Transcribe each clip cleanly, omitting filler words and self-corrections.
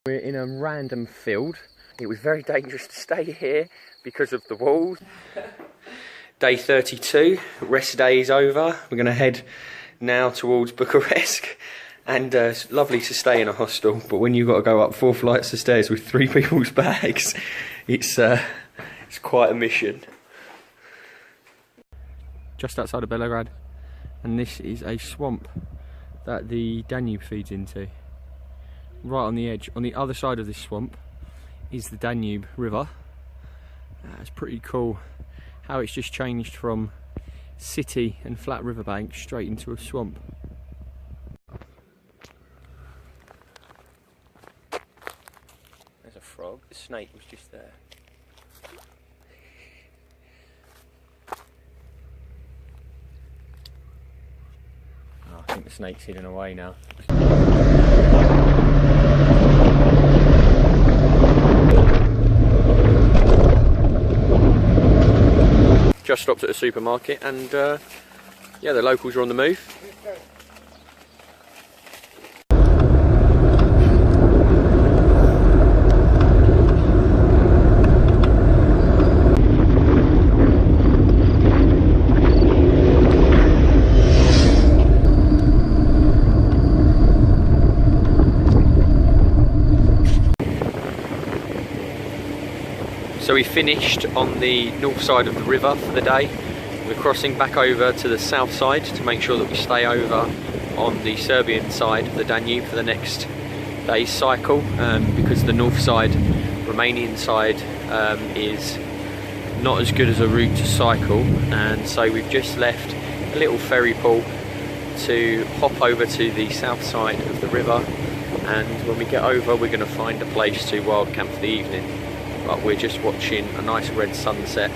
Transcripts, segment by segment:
We're in a random field. It was very dangerous to stay here because of the walls. Day 32, rest day is over. We're going to head now towards Bucharest. And it's lovely to stay in a hostel, but when you've got to go up 4 flights of stairs with 3 people's bags, it's quite a mission. Just outside of Belgrade, and this is a swamp that the Danube feeds into. Right on the edge, on the other side of this swamp, is the Danube River. It's pretty cool how it's just changed from city and flat riverbank straight into a swamp. There's a frog. The snake was just there. Oh, I think the snake's hidden away now. Just stopped at a supermarket and yeah, the locals are on the move. So we finished on the north side of the river for the day. We're crossing back over to the south side to make sure that we stay over on the Serbian side of the Danube for the next day's cycle, because the north side, Romanian side, is not as good as a route to cycle, and so we've just left a little ferry pool to hop over to the south side of the river, and when we get over we're going to find a place to wild camp for the evening. But we're just watching a nice red sunset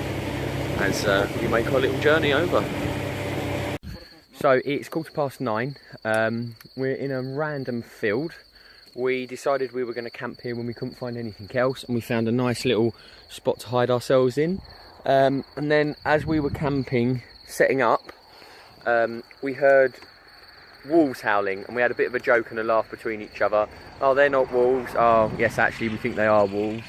as we make our little journey over. So it's 9:15. We're in a random field. We decided we were going to camp here when we couldn't find anything else, and we found a nice little spot to hide ourselves in. And then as we were camping, setting up, we heard wolves howling, and we had a bit of a joke and a laugh between each other. Oh, they're not wolves. Oh, yes, actually, we think they are wolves.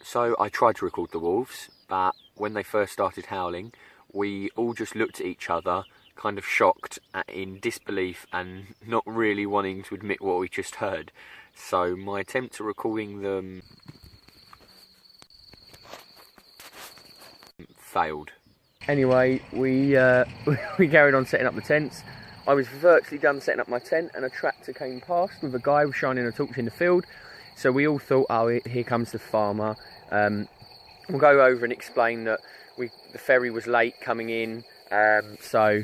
So I tried to record the wolves, but when they first started howling, we all just looked at each other, kind of shocked, in disbelief, and not really wanting to admit what we just heard. So my attempt at recording them failed. Anyway, we carried on setting up the tents. I was virtually done setting up my tent, and a tractor came past with a guy shining a torch in the field. So we all thought, oh, here comes the farmer. We'll go over and explain that the ferry was late coming in, so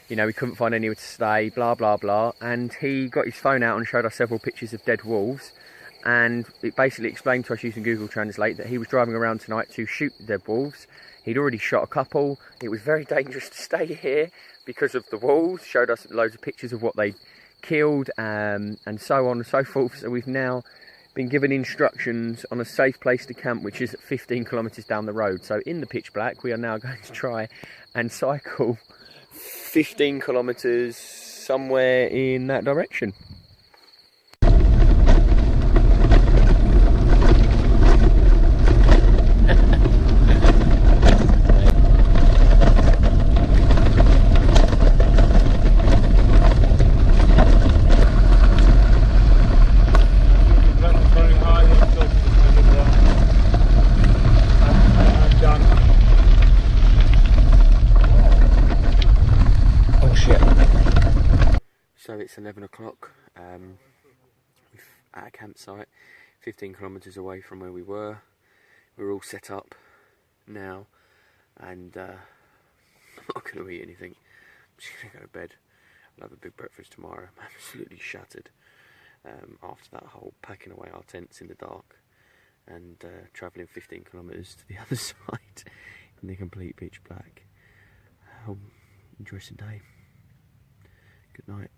you know we couldn't find anywhere to stay, blah blah blah. And he got his phone out and showed us several pictures of dead wolves, and it basically explained to us using Google Translate that he was driving around tonight to shoot the dead wolves. He'd already shot a couple. It was very dangerous to stay here because of the wolves. Showed us loads of pictures of what they killed, and so on and so forth. So we've now been given instructions on a safe place to camp, which is 15 kilometres down the road. So in the pitch black, we are now going to try and cycle 15 kilometres somewhere in that direction. So it's 11 o'clock, at a campsite 15 kilometres away from where we were. We're all set up now, and I'm not going to eat anything. I'm just going to go to bed. I'll have a big breakfast tomorrow. I'm absolutely shattered after that whole packing away our tents in the dark and travelling 15 kilometres to the other side in the complete pitch black. Enjoy some day. Good night.